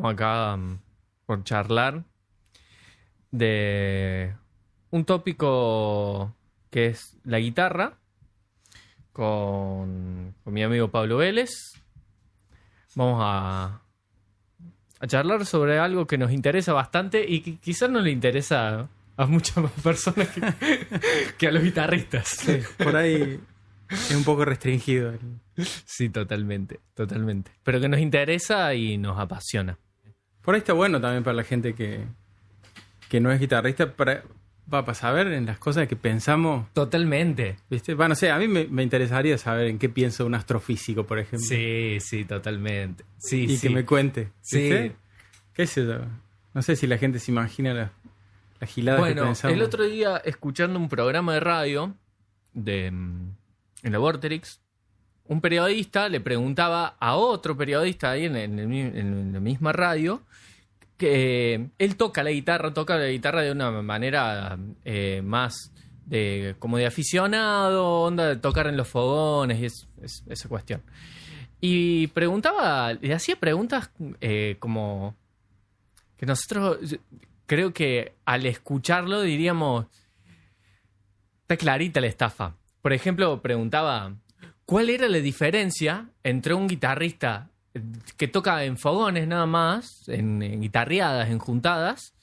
estamos acá por charlar de un tópico que es la guitarra con mi amigo Pablo Vélez. Vamos a charlar sobre algo que nos interesa bastante y que quizás no le interesa a muchas más personas que a los guitarristas. Sí, por ahí es un poco restringido. Sí, totalmente. Pero que nos interesa y nos apasiona. Por ahí está bueno también para la gente que no es guitarrista, para saber en las cosas que pensamos. Totalmente. ¿Viste? Bueno, no sé, a mí me interesaría saber en qué piensa un astrofísico, por ejemplo. Sí, totalmente. Sí, y que me cuente. ¿Viste? Sí. ¿Qué sé yo? No sé si la gente se imagina la gilada que pensamos. Bueno, el otro día, escuchando un programa de radio en la Vorterix, un periodista le preguntaba a otro periodista ahí en la misma radio que él toca la guitarra de una manera más como de aficionado, onda de tocar en los fogones y esa cuestión. Y le hacía preguntas como que nosotros creo que al escucharlo diríamos, está clarita la estafa. Por ejemplo, preguntaba, ¿cuál era la diferencia entre un guitarrista que toca en fogones nada más, en guitarreadas, en juntadas,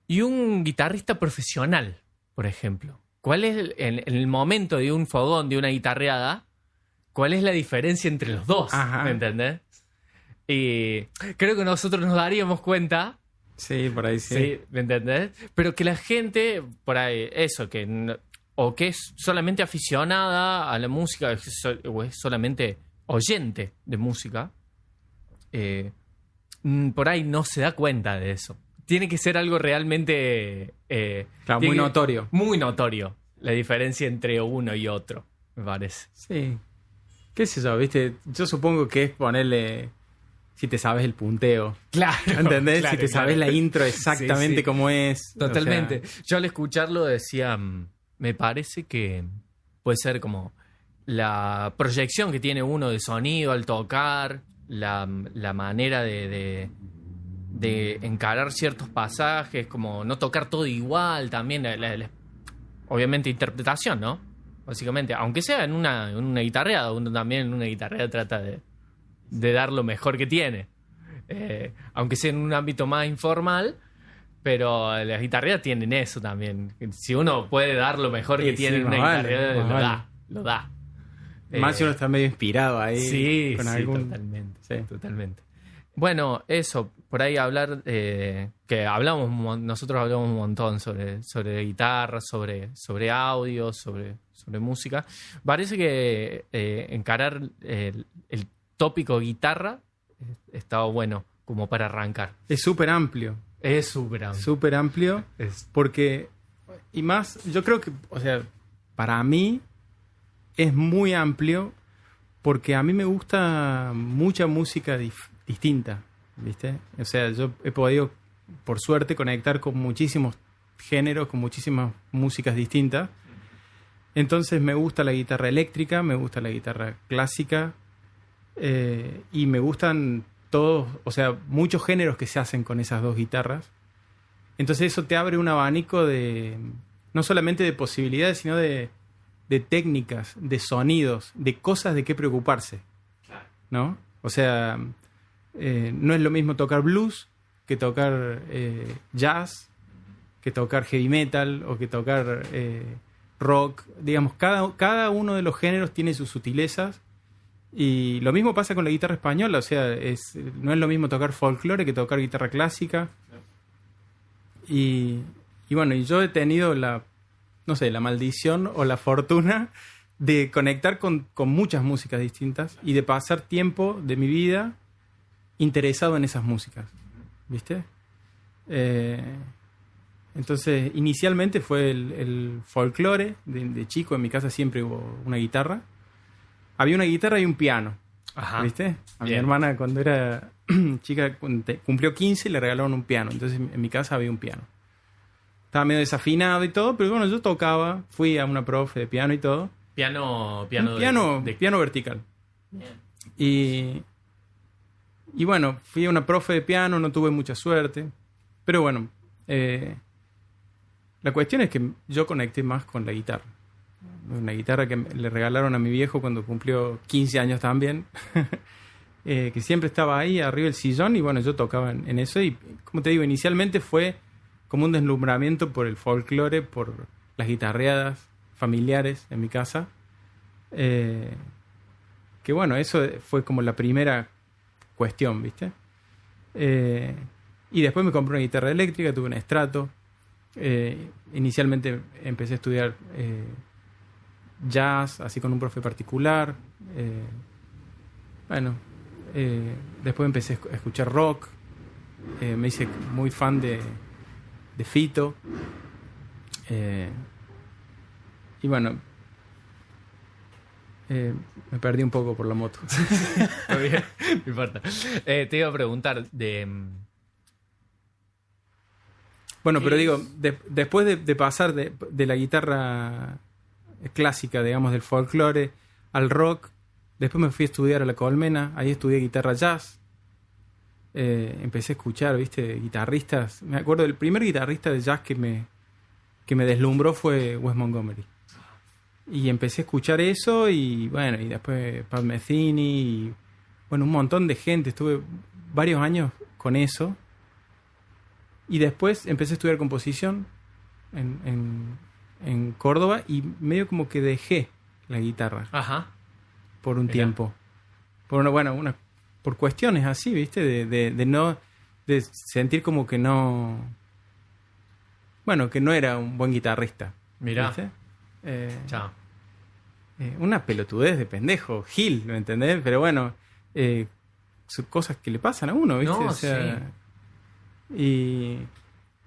y un guitarrista profesional, por ejemplo? ¿Cuál es, en el momento de un fogón, de una guitarreada, cuál es la diferencia entre los dos? Ajá. ¿Me entendés? Y creo que nosotros nos daríamos cuenta. Sí, por ahí sí. Sí, ¿me entendés? Pero que la gente, por ahí, eso, o que es solamente aficionada a la música, o es solamente oyente de música, por ahí no se da cuenta de eso. Tiene que ser algo realmente... claro, muy notorio. Muy notorio, la diferencia entre uno y otro, me parece. Sí. ¿Qué sé yo? ¿Viste? Yo supongo que es ponerle... Si te sabes el punteo. Claro. ¿Entendés? Claro, si te sabes la intro exactamente cómo es. Totalmente. O sea... Yo al escucharlo decía, me parece que puede ser como la proyección que tiene uno de sonido al tocar, la manera de encarar ciertos pasajes, como no tocar todo igual también. Obviamente interpretación, ¿no? Básicamente, aunque sea en una guitarreada, uno también en una guitarreada trata de dar lo mejor que tiene. Aunque sea en un ámbito más informal, pero las guitarreadas tienen eso también. Si uno puede dar lo mejor que tiene en una guitarreada, lo da. Más si uno está medio inspirado ahí. Sí, con totalmente. Bueno, eso, por ahí hablar, que nosotros hablamos un montón sobre guitarra, sobre audio, sobre música. Parece que encarar el tópico guitarra estaba bueno como para arrancar. Es súper amplio. Es súper amplio. Súper amplio. Porque, y más, yo creo que, o sea, para mí es muy amplio porque a mí me gusta mucha música distinta, ¿viste? O sea, yo he podido, por suerte, conectar con muchísimos géneros, con muchísimas músicas distintas. Entonces me gusta la guitarra eléctrica, me gusta la guitarra clásica, y me gustan todos, o sea, muchos géneros que se hacen con esas dos guitarras. Entonces eso te abre un abanico de, no solamente de posibilidades, sino de técnicas, de sonidos, de cosas de qué preocuparse, ¿no? O sea, no es lo mismo tocar blues que tocar jazz, que tocar heavy metal o que tocar rock. Digamos, cada uno de los géneros tiene sus sutilezas. Y lo mismo pasa con la guitarra española, o sea, no es lo mismo tocar folclore que tocar guitarra clásica. Y bueno, y yo he tenido la maldición o la fortuna de conectar con muchas músicas distintas y de pasar tiempo de mi vida interesado en esas músicas, ¿viste? Entonces, inicialmente fue el folclore, de chico en mi casa siempre hubo una guitarra. Había una guitarra y un piano. Ajá. ¿Viste? A mi hermana cuando era chica cumplió 15 y le regalaron un piano. Entonces en mi casa había un piano. Estaba medio desafinado y todo, pero bueno, yo tocaba. Fui a una profe de piano y todo. Piano vertical. Bien. Y bueno, fui a una profe de piano, no tuve mucha suerte. Pero bueno, la cuestión es que yo conecté más con la guitarra. Una guitarra que le regalaron a mi viejo cuando cumplió 15 años también. Que siempre estaba ahí arriba del sillón y bueno, yo tocaba en eso. Y como te digo, inicialmente fue como un deslumbramiento por el folclore, por las guitarreadas familiares en mi casa. Que bueno, eso fue como la primera cuestión, ¿viste? Y después me compré una guitarra eléctrica, tuve un Strato. Inicialmente empecé a estudiar jazz, así con un profe particular. Después empecé a escuchar rock. Me hice muy fan de Fito. Y bueno, me perdí un poco por la moto. Está bien, no importa. Te iba a preguntar de... Bueno, pero digo, después de pasar de la guitarra clásica, digamos, del folclore al rock, después me fui a estudiar a La Colmena, ahí estudié guitarra jazz. Empecé a escuchar, ¿viste? Guitarristas. Me acuerdo del primer guitarrista de jazz que me deslumbró fue Wes Montgomery. Y empecé a escuchar eso y bueno, y después Pat Metheny y bueno, un montón de gente. Estuve varios años con eso. Y después empecé a estudiar composición en Córdoba y medio como que dejé la guitarra. Ajá. Por un tiempo. Por cuestiones así, ¿viste? De sentir como que no... Bueno, que no era un buen guitarrista. Mirá. ¿Viste? Chao. Una pelotudez de pendejo, Gil, ¿me entendés? Pero bueno, son cosas que le pasan a uno, ¿viste? No, o sea, sí. Y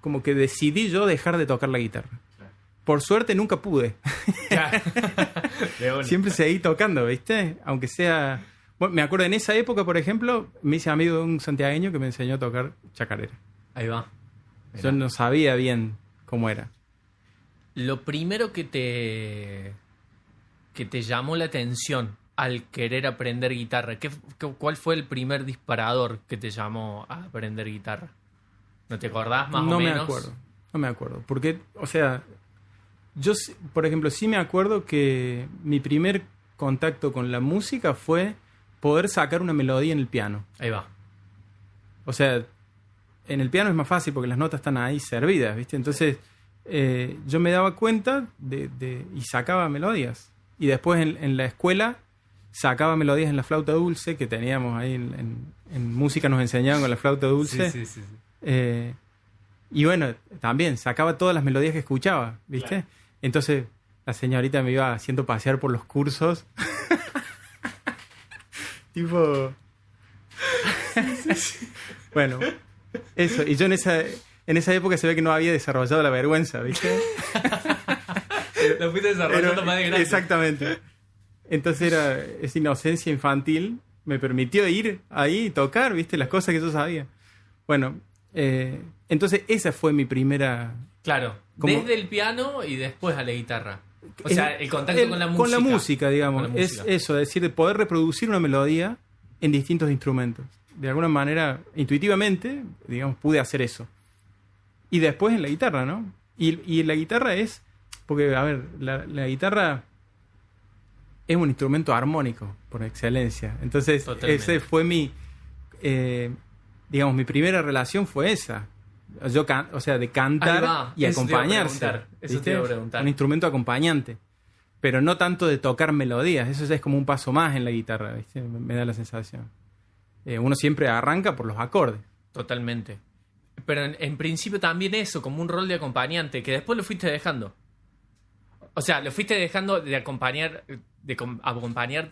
como que decidí yo dejar de tocar la guitarra. Claro. Por suerte nunca pude. Claro. Siempre seguí tocando, ¿viste? Aunque sea... Bueno, me acuerdo en esa época, por ejemplo, me hice amigo de un santiagueño que me enseñó a tocar chacarera. Ahí va. Mirá. Yo no sabía bien cómo era. Lo primero que te llamó la atención al querer aprender guitarra, ¿cuál fue el primer disparador que te llamó a aprender guitarra? ¿No te acordás más o menos? No me acuerdo. Porque, o sea, yo, por ejemplo, sí me acuerdo que mi primer contacto con la música fue poder sacar una melodía en el piano. Ahí va. O sea, en el piano es más fácil porque las notas están ahí servidas, ¿viste? Entonces, yo me daba cuenta y sacaba melodías. Y después en la escuela sacaba melodías en la flauta dulce que teníamos ahí en música, nos enseñaban con la flauta dulce. Sí. Y bueno, también sacaba todas las melodías que escuchaba, ¿viste? Claro. Entonces la señorita me iba haciendo pasear por los cursos. Tipo... Bueno, eso. Y yo en esa época se ve que no había desarrollado la vergüenza, ¿viste? Lo fuiste desarrollando más de grande. Exactamente. Entonces esa inocencia infantil me permitió ir ahí y tocar, ¿viste? Las cosas que yo sabía. Bueno, entonces esa fue mi primera... Claro, desde el piano y después a la guitarra. O sea, el contacto con la música. Con la música, digamos. Es eso, es decir, poder reproducir una melodía en distintos instrumentos. De alguna manera, intuitivamente, digamos, pude hacer eso. Y después en la guitarra, ¿no? Y la guitarra es... Porque, a ver, la guitarra es un instrumento armónico, por excelencia. Entonces, totalmente. Ese fue mi... digamos, mi primera relación fue esa. Yo o sea, de cantar y acompañarse. Eso te iba a preguntar. Un instrumento acompañante. Pero no tanto de tocar melodías. Eso ya es como un paso más en la guitarra, ¿viste? Me da la sensación. Uno siempre arranca por los acordes. Totalmente. Pero en principio también eso, como un rol de acompañante, que después lo fuiste dejando. O sea, lo fuiste dejando de acompañarte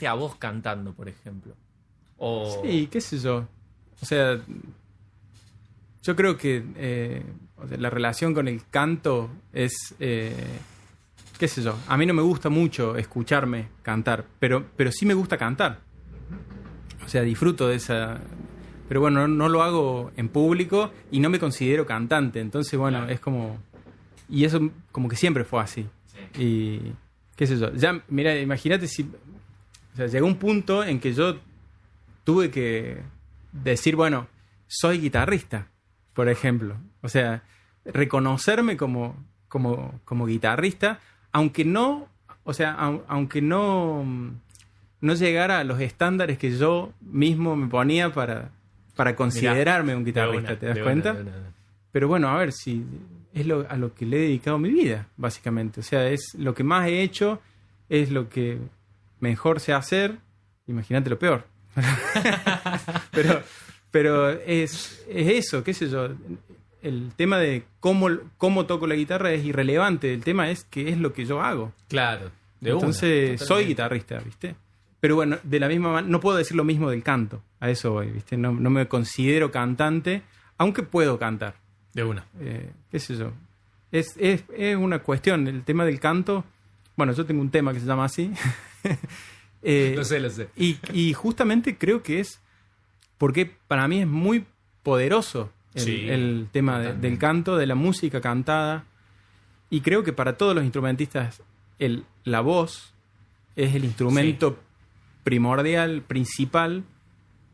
a vos cantando, por ejemplo. Sí, qué sé yo. O sea, yo creo que la relación con el canto es... qué sé yo. A mí no me gusta mucho escucharme cantar, pero sí me gusta cantar. O sea, disfruto de esa... Pero bueno, no lo hago en público y no me considero cantante. Entonces, bueno, claro. Es como... Y eso como que siempre fue así. Sí. Y qué sé yo. Ya, mira, imagínate si... O sea, llegó un punto en que yo tuve que decir, bueno, soy guitarrista, por ejemplo. O sea, reconocerme como guitarrista, aunque no, o sea, aunque no llegara a los estándares que yo mismo me ponía para considerarme un guitarrista, ¿te das cuenta? Pero bueno, a ver, si es a lo que le he dedicado mi vida, básicamente. O sea, es lo que más he hecho, es lo que mejor sé hacer. Imagínate lo peor. pero es eso, qué sé yo. El tema de cómo toco la guitarra es irrelevante. El tema es qué es lo que yo hago. Claro. Entonces, soy guitarrista, ¿viste? Pero bueno, de la misma manera, no puedo decir lo mismo del canto. A eso voy, ¿viste? No me considero cantante, aunque puedo cantar. De una. Qué sé yo. Es una cuestión. El tema del canto... Bueno, yo tengo un tema que se llama así. Lo sé. Y justamente creo que es... Porque para mí es muy poderoso el tema del canto, de la música cantada. Y creo que para todos los instrumentistas la voz es el instrumento primordial, principal,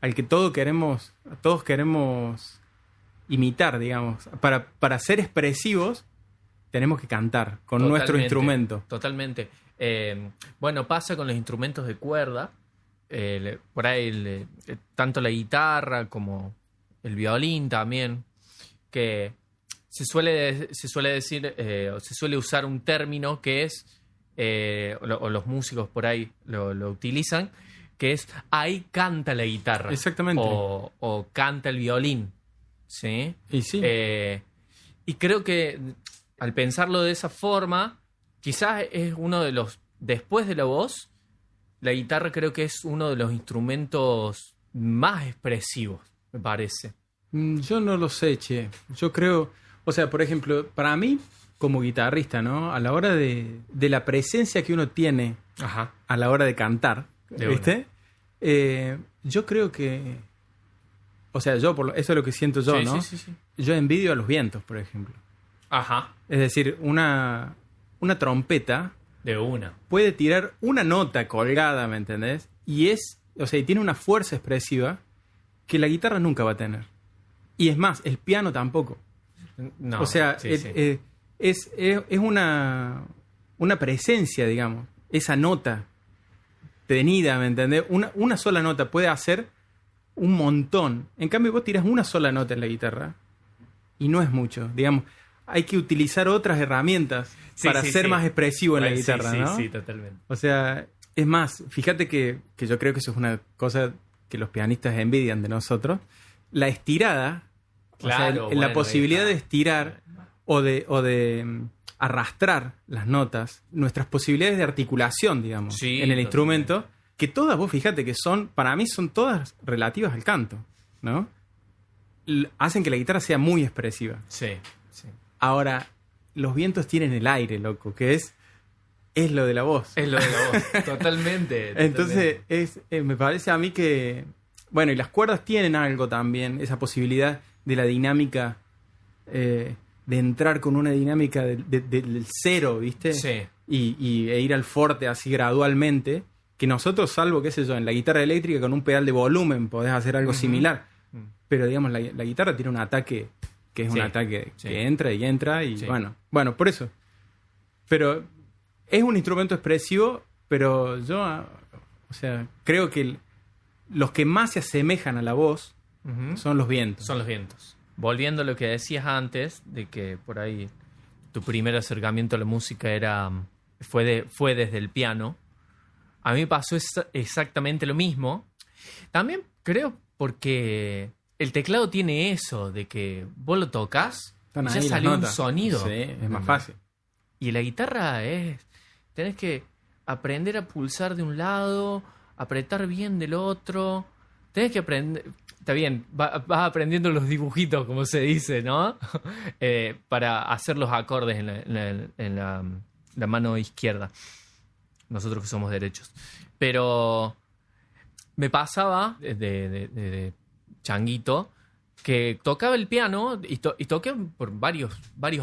al que todos queremos imitar, digamos. Para ser expresivos tenemos que cantar con nuestro instrumento. Totalmente. Bueno, pasa con los instrumentos de cuerda. Por ahí tanto la guitarra como el violín también, que se suele decir, o se suele usar un término que es, o los músicos por ahí lo utilizan, que es ahí canta la guitarra. Exactamente. O canta el violín. ¿Sí? Y sí. Y creo que al pensarlo de esa forma, quizás es uno de los, después de la voz, la guitarra creo que es uno de los instrumentos más expresivos, me parece. Yo no lo sé, che. Yo creo... O sea, por ejemplo, para mí, como guitarrista, ¿no? A la hora de la presencia que uno tiene a la hora de cantar, ¿viste? Yo creo que... O sea, eso es lo que siento yo, ¿no? Sí. Yo envidio a los vientos, por ejemplo. Ajá. Es decir, una trompeta... De una. Puede tirar una nota colgada, ¿me entendés? Y y tiene una fuerza expresiva que la guitarra nunca va a tener. Y es más, el piano tampoco. No. O sea, es una presencia, digamos. Esa nota tenida, ¿me entendés? Una sola nota puede hacer un montón. En cambio, vos tirás una sola nota en la guitarra y no es mucho, digamos. Hay que utilizar otras herramientas para ser más expresivo en la guitarra, ¿no? Sí, totalmente. O sea, es más, fíjate que yo creo que eso es una cosa que los pianistas envidian de nosotros. La estirada, claro, o sea, la posibilidad de estirar o de arrastrar las notas, nuestras posibilidades de articulación, digamos, en el instrumento, que todas, vos fíjate que para mí son todas relativas al canto, ¿no? Hacen que la guitarra sea muy expresiva. Sí. Ahora, los vientos tienen el aire, loco, que es lo de la voz. Es lo de la voz, totalmente. Entonces, me parece a mí que... Bueno, y las cuerdas tienen algo también, esa posibilidad de la dinámica, de entrar con una dinámica del cero, ¿viste? Sí. E ir al forte así gradualmente, que nosotros, salvo, qué sé yo, en la guitarra eléctrica con un pedal de volumen podés hacer algo similar. Pero, digamos, la guitarra tiene un ataque... que es un ataque que entra y bueno, por eso. Pero es un instrumento expresivo, pero yo, o sea, creo que los que más se asemejan a la voz son los vientos. Son los vientos. Volviendo a lo que decías antes, de que por ahí tu primer acercamiento a la música fue desde el piano, a mí me pasó exactamente lo mismo. También creo porque... El teclado tiene eso, de que vos lo tocas y ya salió un sonido. Sí, es más fácil. Y la guitarra tenés que aprender a pulsar de un lado, apretar bien del otro. Tenés que aprender... Está bien, vas aprendiendo los dibujitos, como se dice, ¿no? Para hacer los acordes en la mano izquierda. Nosotros que somos derechos. Pero me pasaba de changuito, que tocaba el piano y toqué por varios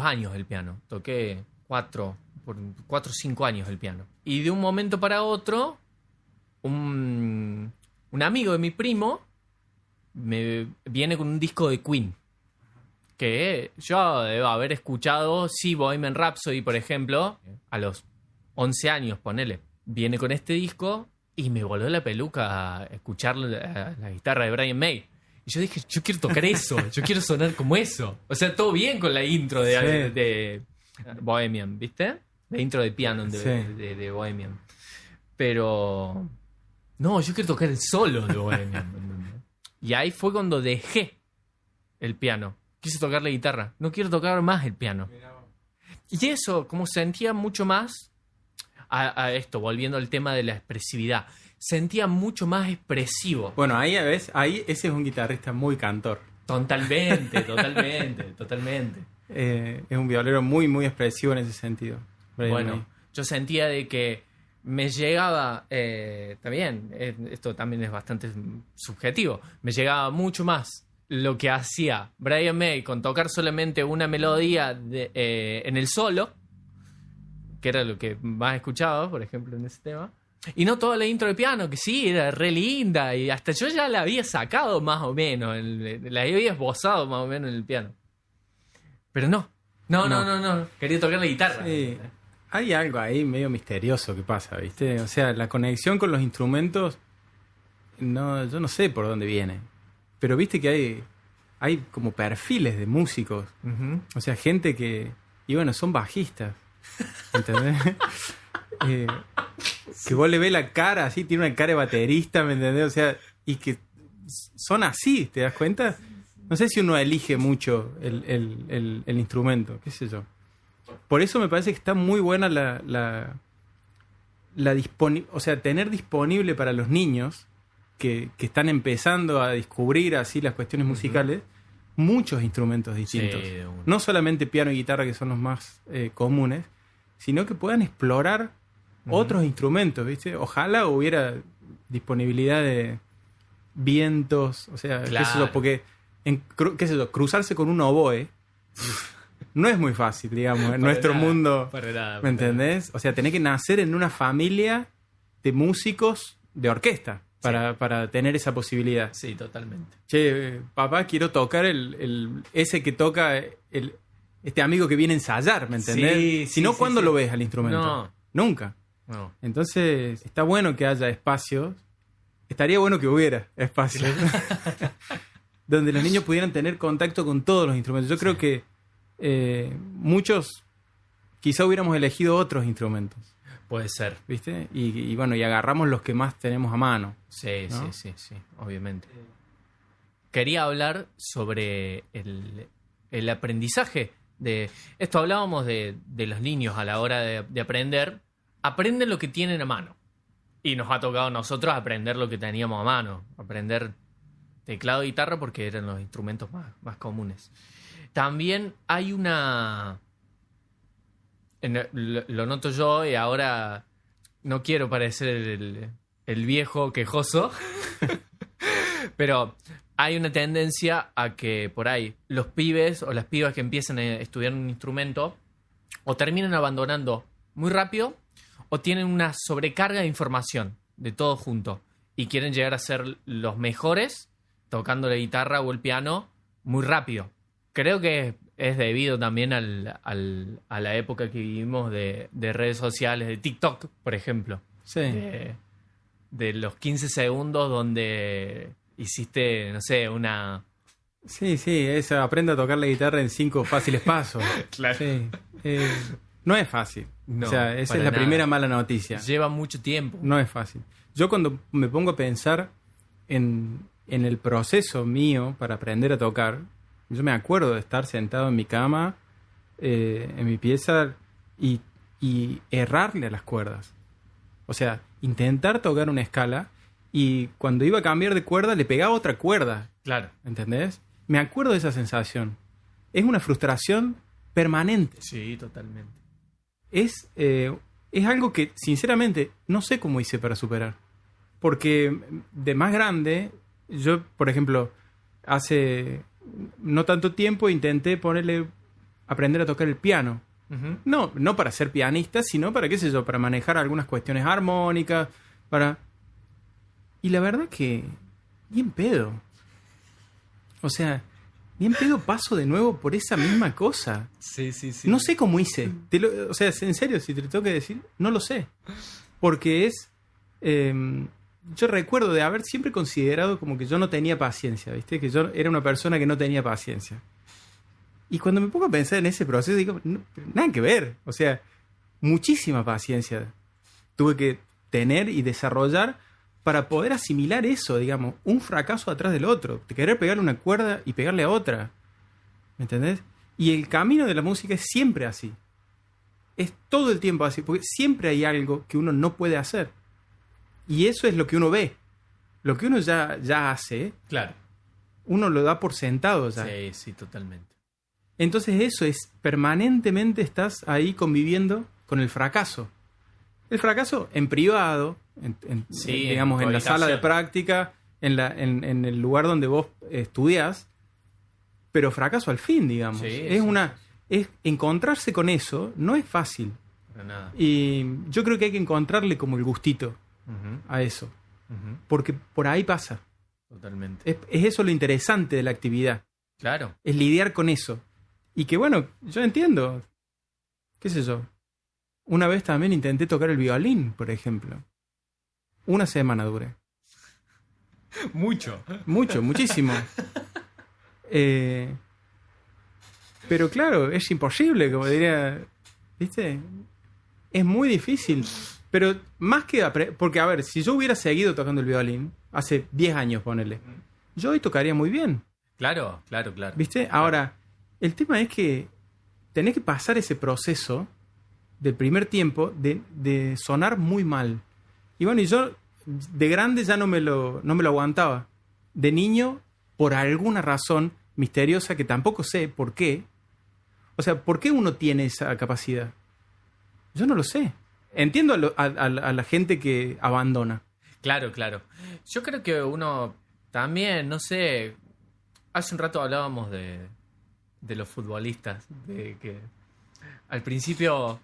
años el piano. Toqué 4 o 5 años el piano. Y de un momento para otro, un amigo de mi primo viene con un disco de Queen. Que yo debo haber escuchado, sí, Bohemian Rhapsody, por ejemplo, a los 11 años, ponele. Viene con este disco y me voló la peluca a escuchar la guitarra de Brian May. Y yo dije, yo quiero tocar eso, yo quiero sonar como eso. O sea, todo bien con la intro de Bohemian, ¿viste? La intro de piano de Bohemian. Pero no, yo quiero tocar el solo de Bohemian. Y ahí fue cuando dejé el piano. Quise tocar la guitarra. No quiero tocar más el piano. Y eso, como sentía mucho más a esto, volviendo al tema de la expresividad. Sentía mucho más expresivo. Bueno, ahí a veces, ese es un guitarrista muy cantor. Totalmente. Es un violero muy, muy expresivo en ese sentido. Bueno, yo sentía de que me llegaba, también, esto también es bastante subjetivo, me llegaba mucho más lo que hacía Brian May con tocar solamente una melodía en el solo, que era lo que más escuchaba, por ejemplo, en ese tema. Y no toda la intro de piano, que sí, era re linda. Y hasta yo ya la había sacado más o menos. La había esbozado más o menos en el piano. Pero no. Quería tocar la guitarra. Sí. Hay algo ahí medio misterioso que pasa, ¿viste? O sea, la conexión con los instrumentos, yo no sé por dónde viene. Pero viste que hay como perfiles de músicos. Uh-huh. O sea, gente que... Y bueno, son bajistas. ¿Entendés? Que vos le ves la cara así, tiene una cara de baterista, ¿me entendés? O sea, y que son así, ¿te das cuenta? No sé si uno elige mucho el instrumento, qué sé yo. Por eso me parece que está muy buena la o sea, tener disponible para los niños que están empezando a descubrir así las cuestiones musicales, muchos instrumentos distintos. Sí, no solamente piano y guitarra, que son los más comunes, sino que puedan explorar otros instrumentos, ¿viste? Ojalá hubiera disponibilidad de vientos, o sea, claro. qué sé yo, porque qué sé yo, cruzarse con un oboe no es muy fácil, digamos, en nuestro mundo, ¿me entendés? O sea, tenés que nacer en una familia de músicos de orquesta para tener esa posibilidad. Sí, totalmente. Che, papá, quiero tocar ese que toca este amigo que viene a ensayar, ¿me entendés? Sí, si no, ¿cuándo lo ves al instrumento? No. Nunca. No. Entonces, está bueno que haya espacios. Estaría bueno que hubiera espacios donde los niños pudieran tener contacto con todos los instrumentos. Yo creo que muchos quizá hubiéramos elegido otros instrumentos. Puede ser. ¿Viste? Y bueno, y agarramos los que más tenemos a mano. Sí, ¿no? Sí, obviamente. Quería hablar sobre el aprendizaje. Esto hablábamos de los niños a la hora de aprender. Aprenden lo que tienen a mano. Y nos ha tocado a nosotros aprender lo que teníamos a mano. Aprender teclado y guitarra porque eran los instrumentos más comunes. También hay una... Lo noto yo y ahora no quiero parecer el viejo quejoso. Pero hay una tendencia a que por ahí los pibes o las pibas que empiezan a estudiar un instrumento o terminan abandonando muy rápido o tienen una sobrecarga de información de todo junto y quieren llegar a ser los mejores tocando la guitarra o el piano muy rápido. Creo que es debido también a la época que vivimos de redes sociales, de TikTok, por ejemplo. Sí. De los 15 segundos donde hiciste, no sé, una... Sí, eso, aprende a tocar la guitarra en 5 fáciles pasos. Claro. Sí. No es fácil. No, o sea, esa es la nada. primera mala noticia. Lleva mucho tiempo. No es fácil. Yo cuando me pongo a pensar en el proceso mío para aprender a tocar, yo me acuerdo de estar sentado en mi cama, en mi pieza, y errarle a las cuerdas. O sea, intentar tocar una escala y cuando iba a cambiar de cuerda le pegaba otra cuerda. Claro. ¿Entendés? Me acuerdo de esa sensación. Es una frustración permanente. Sí, totalmente. Es algo que, sinceramente, no sé cómo hice para superar. Porque de más grande, yo, por ejemplo, hace no tanto tiempo intenté aprender a tocar el piano. Uh-huh. No para ser pianista, sino para, qué sé yo, para manejar algunas cuestiones armónicas, Y la verdad que... bien pedo. O sea, bien pedo paso de nuevo por esa misma cosa. Sí. No sé cómo hice. O sea, en serio, si te lo tengo que decir, no lo sé. Porque es... yo recuerdo de haber siempre considerado como que yo no tenía paciencia, ¿viste? Que yo era una persona que no tenía paciencia. Y cuando me pongo a pensar en ese proceso, digo, no, nada que ver. O sea, muchísima paciencia tuve que tener y desarrollar para poder asimilar eso, digamos, un fracaso atrás del otro. De querer pegarle una cuerda y pegarle a otra. ¿Me entendés? Y el camino de la música es siempre así. Es todo el tiempo así, porque siempre hay algo que uno no puede hacer. Y eso es lo que uno ve. Lo que uno ya hace, Claro. uno lo da por sentado ya. Sí, totalmente. Entonces eso es, permanentemente estás ahí conviviendo con el fracaso. El fracaso en privado, digamos, en la sala de práctica, en el lugar donde vos estudiás, pero fracaso al fin, digamos. Es encontrarse con eso, no es fácil. Para nada. Y yo creo que hay que encontrarle como el gustito a eso. Porque por ahí pasa. Totalmente. Es eso lo interesante de la actividad. Claro. Es lidiar con eso. Y que bueno, yo entiendo. ¿Qué sé yo? Una vez también intenté tocar el violín, por ejemplo. 1 semana duré. Muchísimo. Pero claro, es imposible, como diría. ¿Viste? Es muy difícil. Pero más que... Porque, a ver, si yo hubiera seguido tocando el violín, hace 10 años, ponele, yo hoy tocaría muy bien. Claro. ¿Viste? Ahora, el tema es que tenés que pasar ese proceso del primer tiempo de sonar muy mal. Y bueno, y yo de grande ya no me lo aguantaba. De niño, por alguna razón misteriosa que tampoco sé por qué. O sea, ¿por qué uno tiene esa capacidad? Yo no lo sé. Entiendo a la gente que abandona. Claro. Yo creo que uno también, no sé, hace un rato hablábamos de los futbolistas, de que al principio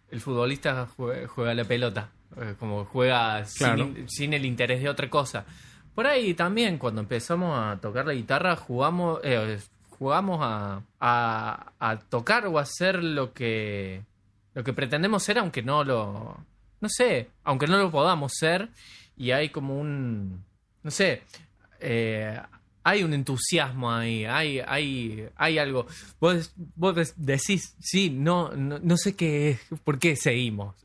el futbolista juega la pelota, como juega Claro. sin el interés de otra cosa. Por ahí también, cuando empezamos a tocar la guitarra, jugamos a tocar o a hacer lo que pretendemos ser, aunque no lo podamos ser, y hay como un, no sé, hay un entusiasmo ahí, hay algo. Vos decís, sí, no sé qué es, por qué seguimos.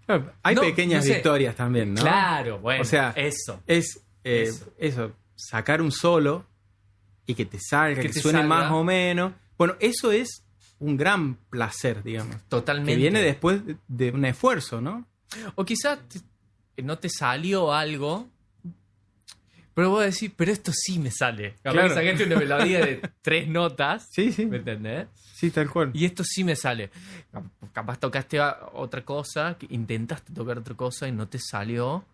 Claro, hay pequeñas victorias también, ¿no? Claro, bueno, o sea, eso. Eso, sacar un solo y que te salga, que te suene salga. más o menos. Bueno, eso es un gran placer, digamos. Totalmente. Que viene después de un esfuerzo, ¿no? O quizás no te salió algo, pero vos decís, pero esto sí me sale. Capaz Claro. que sacaste una melodía de 3 notas. Sí. ¿Me entendés? Sí, tal cual. Y esto sí me sale. Capaz tocaste otra cosa, intentaste tocar otra cosa y no te salió.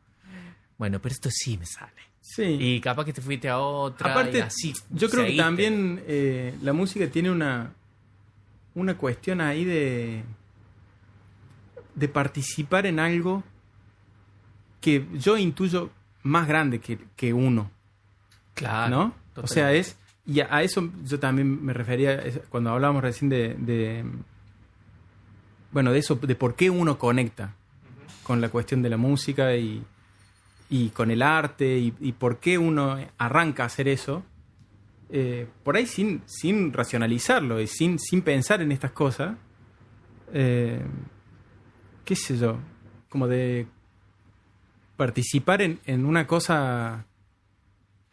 Bueno, pero esto sí me sale. Sí. Y capaz que te fuiste a otra. Aparte, y así yo creo que seguiste. también la música tiene una cuestión ahí de participar en algo que yo intuyo más grande que uno. Claro. ¿No? Totalmente. O sea, y a eso yo también me refería cuando hablábamos recién bueno, de eso, de por qué uno conecta con la cuestión de la música y con el arte y por qué uno arranca a hacer eso. Por ahí sin racionalizarlo y sin pensar en estas cosas. Qué sé yo, como de participar en una cosa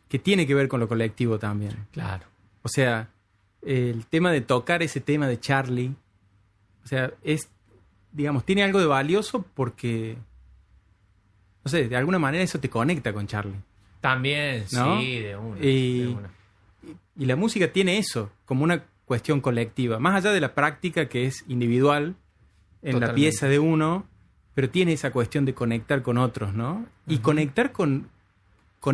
que tiene que ver con lo colectivo también. Claro. O sea, el tema de tocar ese tema de Charlie, o sea, digamos, tiene algo de valioso porque, no sé, de alguna manera eso te conecta con Charlie. También, ¿No? sí, de una. Y la música tiene eso, como una cuestión colectiva, más allá de la práctica que es individual en Totalmente. la pieza de uno, pero tiene esa cuestión de conectar con otros, ¿no? Y conectar con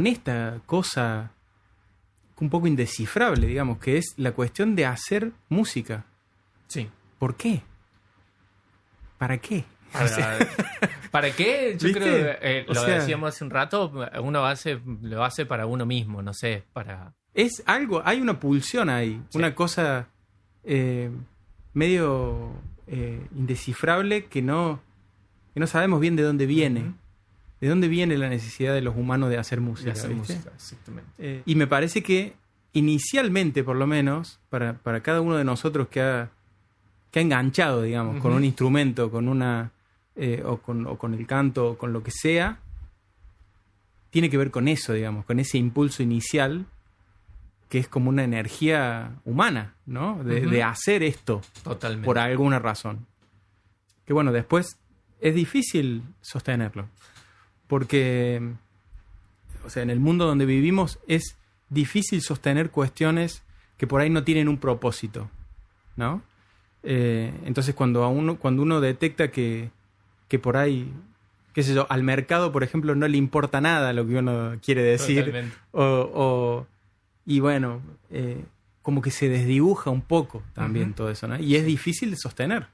esta cosa un poco indescifrable, digamos, que es la cuestión de hacer música. Sí. ¿Por qué? ¿Para qué? ¿Para qué? Yo ¿Viste? creo que O lo sea, decíamos hace un rato, lo hace para uno mismo, no sé, para... Es algo, hay una pulsión ahí, Sí. una cosa medio indescifrable que no sabemos bien de dónde viene. Ujú. ¿De dónde viene la necesidad de los humanos de hacer música? De hacer ¿viste? música, exactamente. Y me parece que inicialmente, por lo menos, para cada uno de nosotros que ha enganchado, digamos, con Ujú. un instrumento, con una o con el canto, o con lo que sea, tiene que ver con eso, digamos, con ese impulso inicial que es como una energía humana, ¿no? De hacer esto Totalmente. por alguna razón. Que bueno, después es difícil sostenerlo. Porque, o sea, en el mundo donde vivimos es difícil sostener cuestiones que por ahí no tienen un propósito, ¿no? Entonces cuando uno detecta que por ahí, qué sé yo, al mercado, por ejemplo, no le importa nada lo que uno quiere decir, Totalmente. y bueno, como que se desdibuja un poco también todo eso, ¿no? Y es difícil de sostener.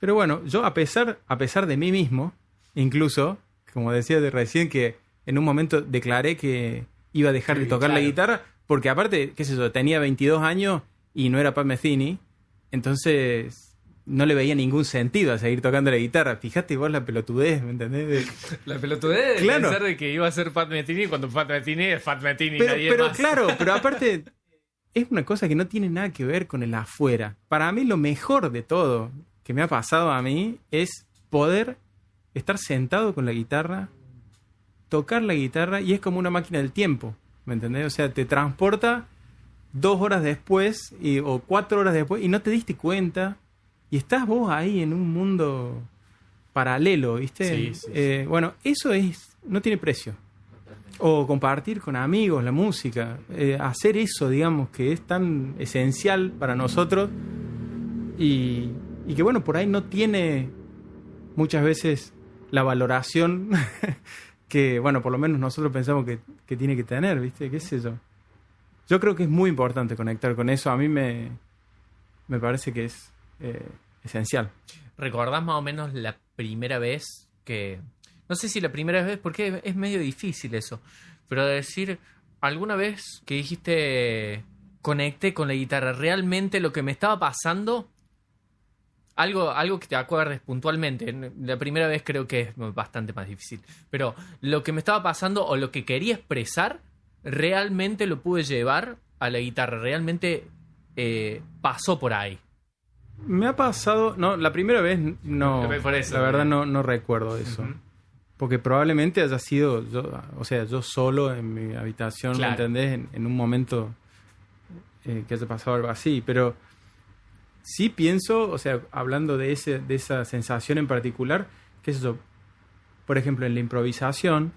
Pero bueno, yo a pesar de mí mismo, incluso, como decía de recién, que en un momento declaré que iba a dejar de tocar la guitarra, porque aparte, qué sé yo, tenía 22 años y no era Pat Metheny, entonces no le veía ningún sentido a seguir tocando la guitarra. Fíjate vos la pelotudez, ¿me entendés? La pelotudez de Claro. pensar de que iba a ser Pat Metheny cuando Pat Metheny es Pat Metheny, Pero, nadie pero más. claro, pero aparte es una cosa que no tiene nada que ver con el afuera. Para mí lo mejor de todo que me ha pasado a mí es poder estar sentado con la guitarra, tocar la guitarra y es como una máquina del tiempo, ¿me entendés? O sea, te transporta 2 horas después o 4 horas después y no te diste cuenta y estás vos ahí en un mundo paralelo, ¿viste? Sí. Bueno, eso no tiene precio. O compartir con amigos la música, hacer eso, digamos, que es tan esencial para nosotros y que, bueno, por ahí no tiene muchas veces la valoración que, bueno, por lo menos nosotros pensamos que tiene que tener, ¿viste? ¿Qué sé yo? Yo creo que es muy importante conectar con eso. A mí me parece que es esencial. ¿Recordás más o menos la primera vez que... No sé si la primera vez, porque es medio difícil eso, pero decir, ¿alguna vez que dijiste conecté con la guitarra? ¿Realmente lo que me estaba pasando? Algo que te acuerdes puntualmente. La primera vez creo que es bastante más difícil. Pero lo que me estaba pasando o lo que quería expresar, realmente lo pude llevar a la guitarra. Realmente pasó por ahí. Me ha pasado... No, la primera vez no. Por eso, la verdad no recuerdo eso. Ujú. Porque probablemente haya sido yo solo en mi habitación, Claro. ¿me entendés? En un momento que haya pasado algo así. Pero sí pienso, o sea, hablando de esa sensación en particular, que es eso, por ejemplo, en la improvisación,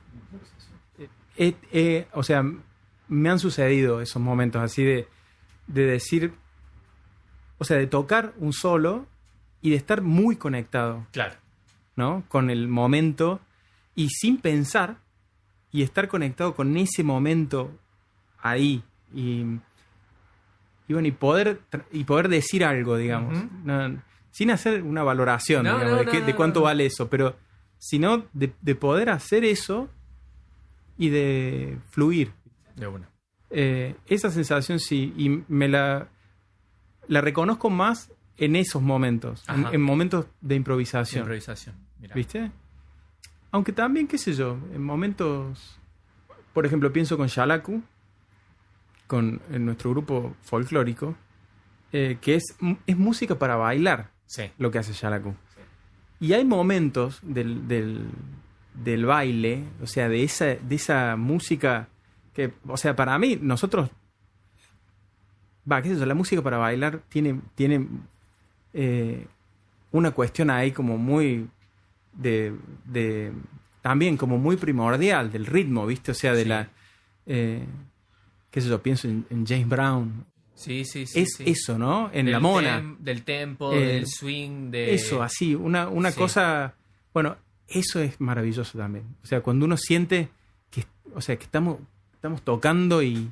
o sea, me han sucedido esos momentos así de decir, o sea, de tocar un solo y de estar muy conectado, Claro. ¿no? Con el momento y sin pensar y estar conectado con ese momento ahí y bueno, y poder decir algo, digamos. Ujú. No, sin hacer una valoración, No, digamos, no, de cuánto no. vale eso, pero sino de poder hacer eso y de fluir. De una. Esa sensación sí, y me la reconozco más en esos momentos, Ajá. en momentos de improvisación. Improvisación. Mirá. ¿Viste? Aunque también, qué sé yo, en momentos, por ejemplo, pienso con Xalacu, en nuestro grupo folclórico, que es música para bailar Sí. lo que hace Xalacu. Y hay momentos del baile, o sea, de esa música que, o sea, para mí, nosotros, qué sé yo, la música para bailar tiene una cuestión ahí como muy también como muy primordial del ritmo, ¿viste? O sea, de Sí. qué sé yo, pienso en James Brown. Sí. Es sí. eso, ¿no? En Del La Mona. del tempo, Eh, del swing, de... Eso, así, una Sí. cosa... Bueno, eso es maravilloso también. O sea, cuando uno siente que estamos tocando y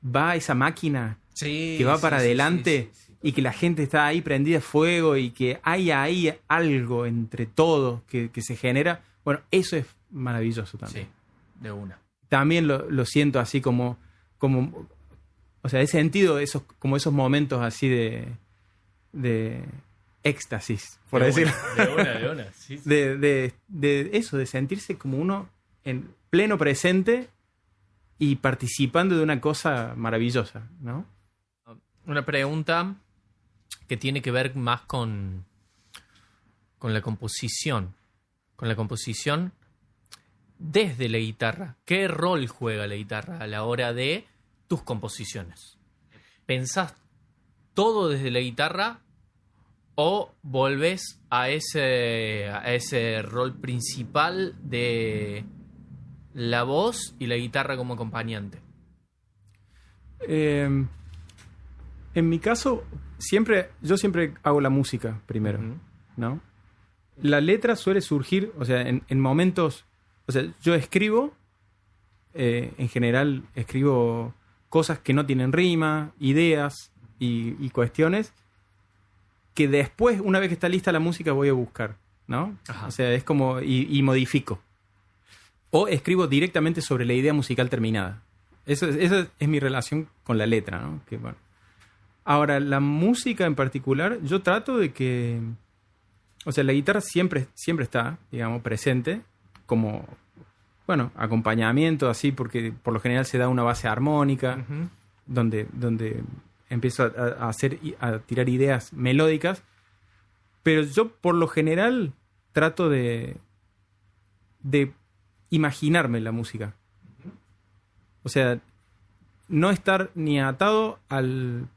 va esa máquina Sí, que va sí, para sí, adelante sí. y que la gente está ahí prendida a fuego y que hay ahí algo entre todos que se genera, bueno, eso es maravilloso también. Sí, de una. También lo siento así como, o sea, he sentido como esos momentos así de éxtasis, por decirlo. De una, sí. De eso, de sentirse como uno en pleno presente y participando de una cosa maravillosa, ¿no? Una pregunta que tiene que ver más con la composición. Con la composición desde la guitarra. ¿Qué rol juega la guitarra a la hora de tus composiciones? ¿Pensás todo desde la guitarra o volvés a ese rol principal de la voz y la guitarra como acompañante? En mi caso, yo siempre hago la música primero, ¿no? La letra suele surgir, o sea, en momentos, o sea, yo escribo, en general escribo cosas que no tienen rima, ideas y cuestiones que después, una vez que está lista la música, voy a buscar, ¿no? Ajá. O sea, es como, y modifico. O escribo directamente sobre la idea musical terminada. Esa es mi relación con la letra, ¿no? Que, bueno. Ahora, la música en particular, yo trato de que... O sea, la guitarra siempre está, digamos, presente, como, bueno, acompañamiento, así, porque por lo general se da una base armónica, donde empiezo a tirar ideas melódicas, pero yo por lo general trato de imaginarme la música. O sea, no estar ni atado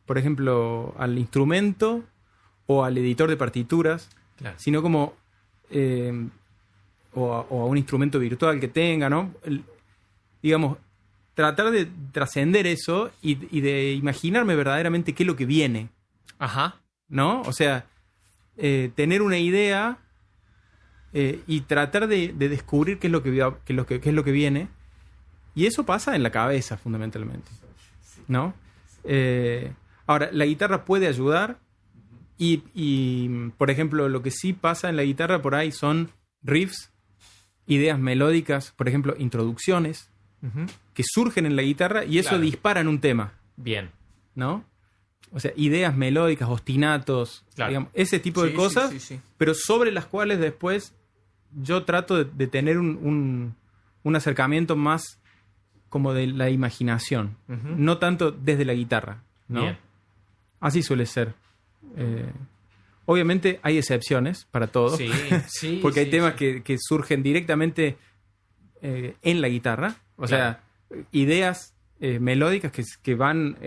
por ejemplo, al instrumento o al editor de partituras, Claro. sino como o a un instrumento virtual que tenga, ¿no? Digamos, tratar de trascender eso y de imaginarme verdaderamente qué es lo que viene. Ajá. ¿No? O sea, tener una idea y tratar de descubrir qué es lo que viene. Y eso pasa en la cabeza, fundamentalmente, ¿no? Ahora, la guitarra puede ayudar y, por ejemplo, lo que sí pasa en la guitarra por ahí son riffs, ideas melódicas, por ejemplo, introducciones que surgen en la guitarra y eso Claro. dispara en un tema, Bien. ¿no? O sea, ideas melódicas, ostinatos, Claro. digamos, ese tipo de Sí, cosas, sí. pero sobre las cuales después yo trato de tener un acercamiento más como de la imaginación, no tanto desde la guitarra, ¿no? Bien. Así suele ser. Obviamente hay excepciones para todo, Sí, porque hay sí, temas sí. que surgen directamente en la guitarra, o sea, ideas melódicas que van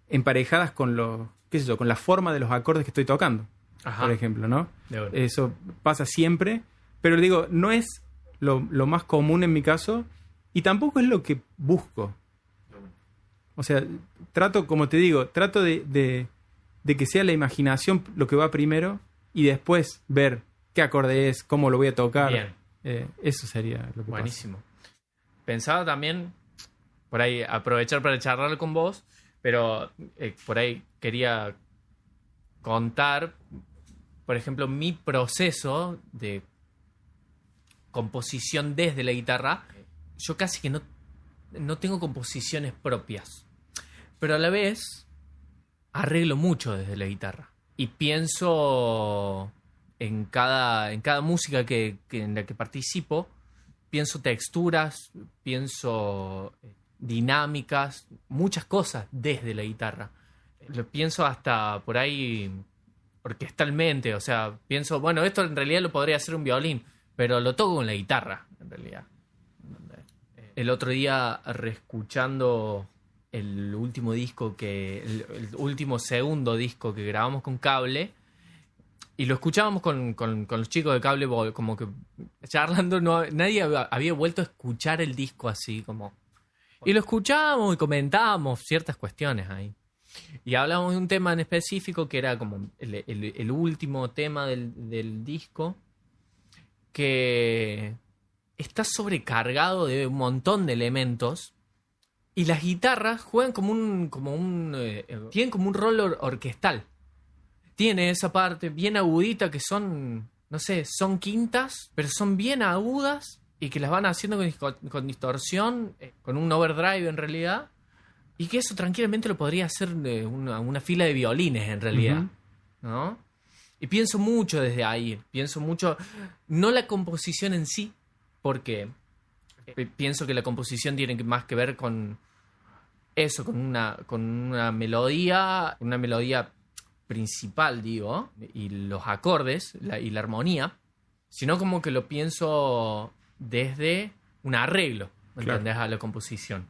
emparejadas con con la forma de los acordes que estoy tocando, Ajá. por ejemplo, ¿no? De una. Eso pasa siempre, pero digo, no es lo más común en mi caso y tampoco es lo que busco. O sea, como te digo, trato de que sea la imaginación lo que va primero y después ver qué acorde es, cómo lo voy a tocar. Bien. Eso sería lo que Buenísimo. Pensaba también, por ahí, aprovechar para charlar con vos, pero por ahí quería contar, por ejemplo, mi proceso de composición desde la guitarra. Yo casi que no tengo composiciones propias, pero a la vez arreglo mucho desde la guitarra y pienso en cada música en la que participo, pienso texturas, pienso dinámicas, muchas cosas desde la guitarra. Lo pienso hasta por ahí orquestalmente, o sea, pienso, bueno, esto en realidad lo podría hacer un violín, pero lo toco con la guitarra, en realidad. El otro día, reescuchando el último disco el último segundo disco que grabamos con Cable, y lo escuchábamos con los chicos de Cable, como que charlando, nadie había vuelto a escuchar el disco así, como... Y lo escuchábamos y comentábamos ciertas cuestiones ahí. Y hablábamos de un tema en específico que era como el último tema del disco, que está sobrecargado de un montón de elementos y las guitarras juegan tienen como un rol orquestal. tiene esa parte bien agudita que son, no sé, son quintas, pero son bien agudas y que las van haciendo con distorsión, con un overdrive en realidad, y que eso tranquilamente lo podría hacer una fila de violines en realidad, ¿no? Y pienso mucho desde ahí, no la composición en sí, porque pienso que la composición tiene más que ver con eso, con una melodía principal, digo, y los acordes y la armonía, sino como que lo pienso desde un arreglo, ¿me entendés? A la composición.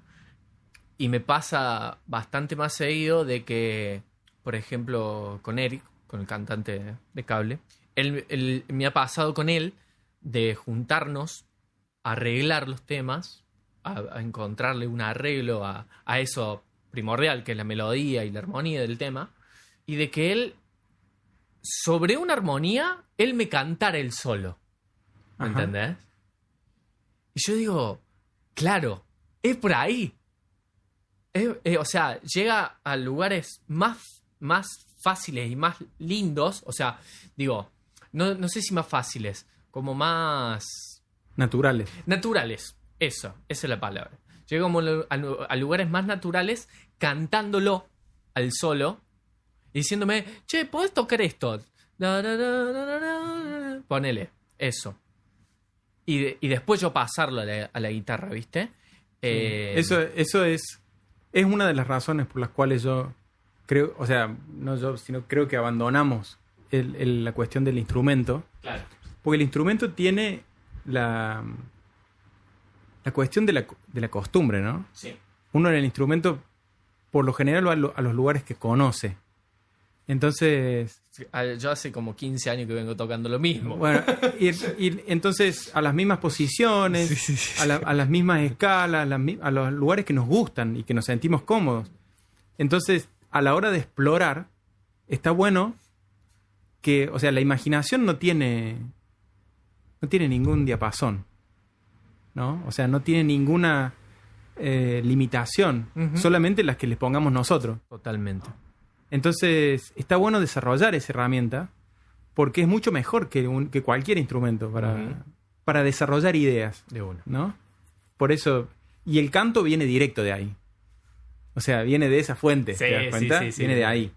Y me pasa bastante más seguido de que, por ejemplo, con Eric, con el cantante de Cable, me ha pasado con él de juntarnos, a arreglar los temas, a encontrarle un arreglo a eso primordial, que es la melodía y la armonía del tema, y de que él, sobre una armonía, él me cantara él solo. ¿Me entendés? Y yo digo, claro, es por ahí. O sea, llega a lugares más fáciles y más lindos. O sea, digo, no sé si más fáciles, como más... Naturales. Naturales, esa es la palabra. Llega como a lugares más naturales cantándolo al solo y diciéndome, che, ¿podés tocar esto? Ponele, eso. Y después yo pasarlo a la guitarra, ¿viste? Eso es una de las razones por las cuales yo creo, o sea, no yo, sino creo que abandonamos la cuestión del instrumento. Claro. Porque el instrumento tiene la cuestión de la costumbre, ¿no? Sí. Uno en el instrumento, por lo general, va a los lugares que conoce. Entonces... Yo hace como 15 años que vengo tocando lo mismo. Bueno, y entonces a las mismas posiciones, sí. A las mismas escalas, a los lugares que nos gustan y que nos sentimos cómodos. Entonces, a la hora de explorar, está bueno que, o sea, la imaginación no tiene ningún diapasón, ¿no? O sea, no tiene ninguna limitación, solamente las que les pongamos nosotros. Totalmente. Entonces, está bueno desarrollar esa herramienta porque es mucho mejor que cualquier instrumento para desarrollar ideas. De una. ¿No? Por eso, y el canto viene directo de ahí. O sea, viene de esa fuente, sí, ¿te das cuenta? Sí, viene de ahí.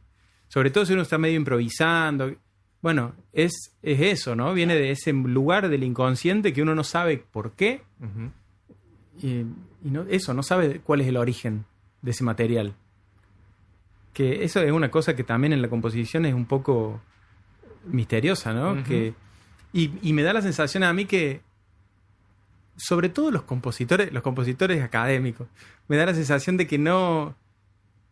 Sobre todo si uno está medio improvisando. Bueno, es eso, ¿no? Viene de ese lugar del inconsciente que uno no sabe por qué. Y no sabe cuál es el origen de ese material. Que eso es una cosa que también en la composición es un poco misteriosa, ¿no? Y me da la sensación a mí que, sobre todo los compositores académicos, me da la sensación de que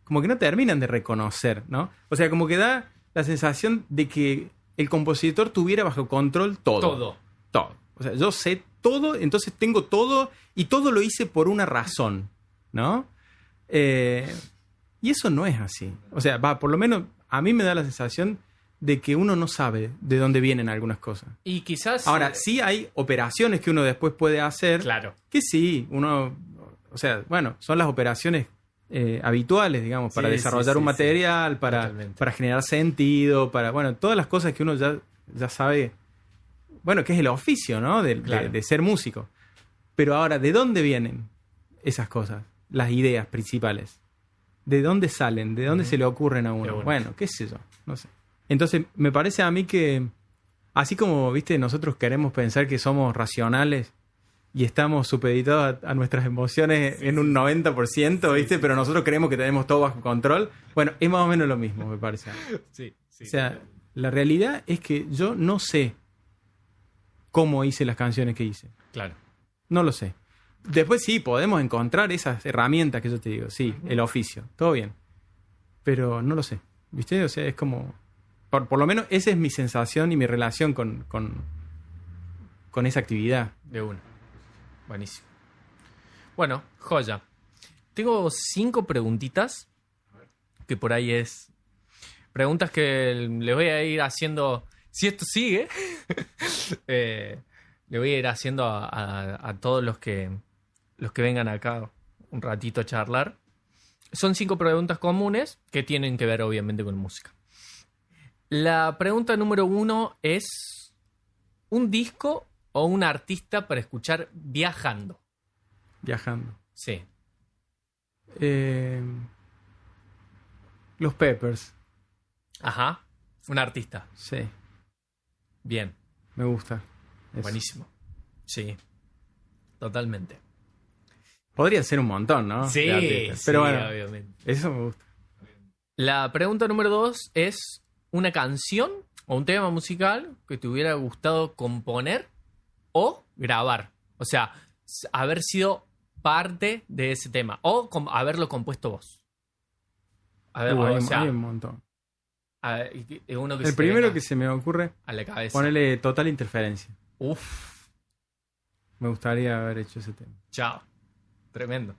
como que no terminan de reconocer, ¿no? O sea, como que da la sensación de que el compositor tuviera bajo control todo. Todo. O sea, yo sé todo, entonces tengo todo, y todo lo hice por una razón, ¿no? Y eso no es así. O sea, por lo menos a mí me da la sensación de que uno no sabe de dónde vienen algunas cosas. Y quizás... Ahora, sí hay operaciones que uno después puede hacer. Claro. Que sí, o sea, bueno, son las operaciones habituales, digamos, para desarrollar un material, para generar sentido, bueno, todas las cosas que uno ya sabe, bueno, que es el oficio, ¿no? De ser músico. Pero ahora, ¿de dónde vienen esas cosas? Las ideas principales. ¿De dónde salen? ¿De dónde se le ocurren a uno? Bueno, qué sé yo, no sé. Entonces, me parece a mí que, así como, viste, nosotros queremos pensar que somos racionales y estamos supeditados a nuestras emociones en un 90%, ¿viste? Pero nosotros creemos que tenemos todo bajo control. Bueno, es más o menos lo mismo, me parece. Sí. O sea, la realidad es que yo no sé cómo hice las canciones que hice. Claro. No lo sé. Después sí, podemos encontrar esas herramientas que yo te digo. Sí, el oficio. Todo bien. Pero no lo sé. ¿Viste? O sea, es como... Por lo menos esa es mi sensación y mi relación con esa actividad. De una. Buenísimo. Bueno, joya. Tengo 5 preguntitas. Que por ahí es... Preguntas que les voy a ir haciendo... Si esto sigue... le voy a ir haciendo a todos los que vengan acá un ratito a charlar. Son 5 preguntas comunes que tienen que ver obviamente con música. La pregunta número 1 es: ¿un disco o un artista para escuchar viajando? Viajando. Sí. Los Peppers. Ajá. Un artista. Sí, Bien. me gusta. Eso. Buenísimo. Sí. Totalmente. Podría ser un montón, ¿no? Sí, De artistas. Pero bueno, obviamente. eso me gusta. La pregunta número 2 es: ¿una canción o un tema musical que te hubiera gustado componer o grabar? O sea, haber sido parte de ese tema o haberlo compuesto vos. A ver, o sea, hay un montón. uno que El se primero venga que se me ocurre, a la cabeza. ponerle Total Interferencia. Uf, Me gustaría haber hecho ese tema. chao. Tremendo.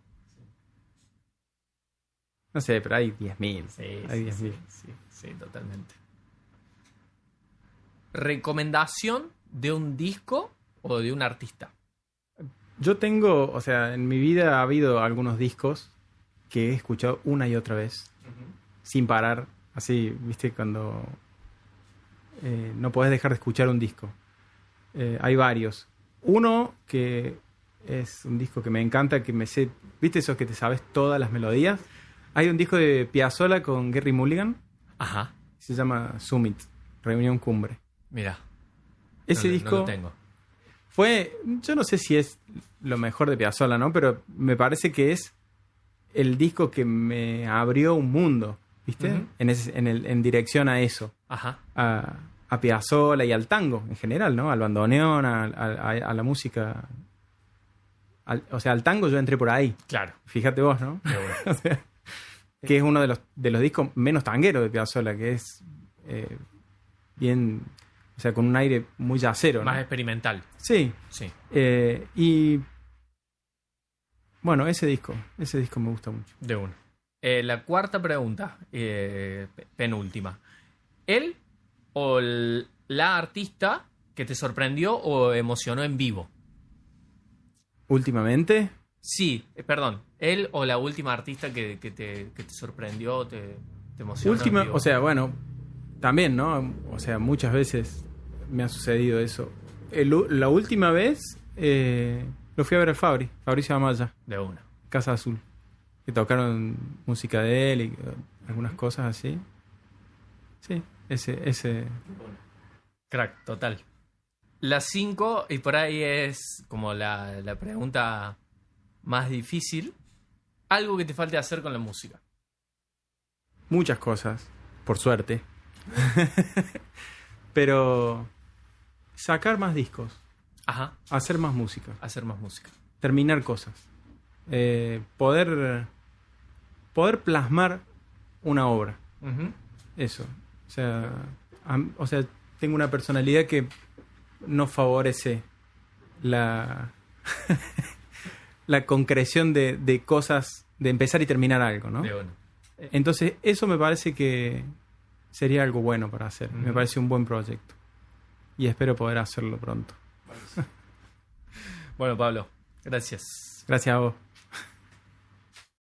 No sé, pero hay 10.000. Sí, Hay sí, 10.000. sí, totalmente. ¿Recomendación de un disco o de un artista? Yo tengo, o sea, en mi vida ha habido algunos discos que he escuchado una y otra vez, sin parar, así, viste, cuando no podés dejar de escuchar un disco. Hay varios. Uno que es un disco que me encanta, que me sé, viste esos que te sabes todas las melodías. Hay un disco de Piazzolla con Gerry Mulligan, Ajá. se llama Summit, Reunión Cumbre. Mira. Ese no disco lo tengo. fue, yo no sé si es lo mejor de Piazzolla, ¿no? Pero me parece que es el disco que me abrió un mundo, ¿viste? Ujú. En dirección a eso, Ajá. a Piazzolla y al tango en general, ¿no? Al bandoneón, a la música. O sea, al tango yo entré por ahí. Claro. Fíjate vos, ¿no? Qué bueno. O sea, que es uno de los discos menos tangueros de Piazzolla, que es bien, o sea, con un aire muy yacero, ¿no? Más experimental. Sí. Sí. Y bueno, ese disco me gusta mucho. De uno. La cuarta pregunta, penúltima. ¿Él o la artista que te sorprendió o emocionó en vivo? Últimamente, Sí, perdón. ¿Él o la última artista que te sorprendió o te emocionó en vivo? o sea, bueno, también, ¿no? O sea, muchas veces me ha sucedido eso. La última vez lo fui a ver al Fabricio Amaya, De una. Casa Azul, que tocaron música de él y algunas cosas así. Sí, ese. Crack, total. La 5, y por ahí es como la pregunta más difícil. Algo que te falte hacer con la música. Muchas cosas, por suerte. Pero sacar más discos, Ajá. hacer más música, Hacer más música. terminar cosas, poder plasmar una obra. Ujú. Eso. O sea, tengo una personalidad que no favorece la la concreción de cosas, de empezar y terminar algo, ¿no? De una. Entonces, eso me parece que sería algo bueno para hacer. Me parece un buen proyecto. Y espero poder hacerlo pronto. Bueno, Pablo, gracias. Gracias a vos.